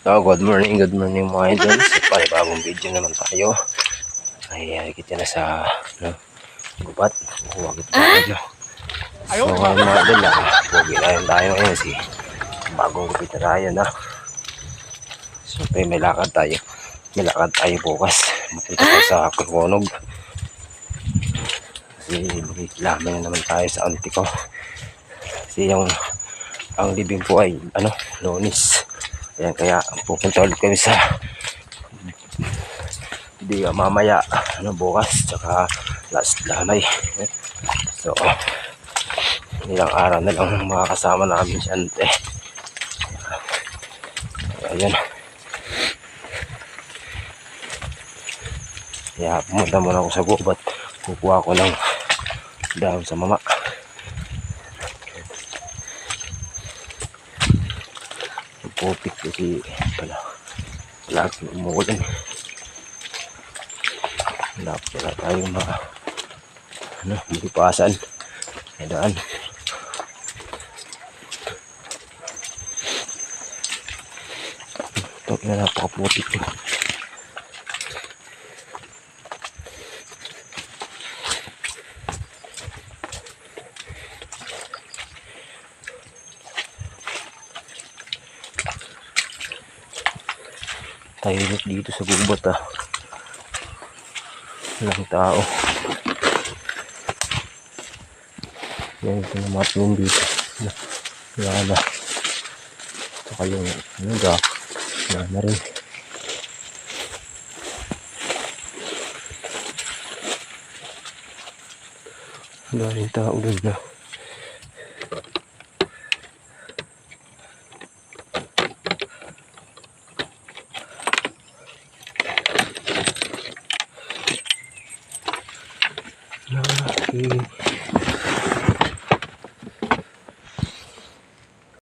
Good morning mga idol. Sa panibagong video naman tayo. Ay, kita na sa gubat. Huwag ito tayo. So mga idol, pogi na yun tayo ngayon. Bagong gupit na tayo na. So may lakad tayo. May lakad tayo bukas. Mapunta tayo sa Kurkonog. Kasi magkikilaman na naman tayo sa auntie ko. Kasi ang libing po ay Lunes. Ayan, kaya pupunta ulit kami sa mamaya bukas tsaka last lamay. So ilang araw na lang makakasama namin si ante. Ayan, kaya pumunta muna ako sa gubat, kukuha ko ng dahon sa mama. Putik kasi palagi umuulan. Wala tayong magipasan sa daan. Ito na napakaputik. Tahimik dito sa gubat walang tao. Yan, ito na matulong dito. Wala na. Saka yung gak. Wala na rin. Wala rin tao doon na.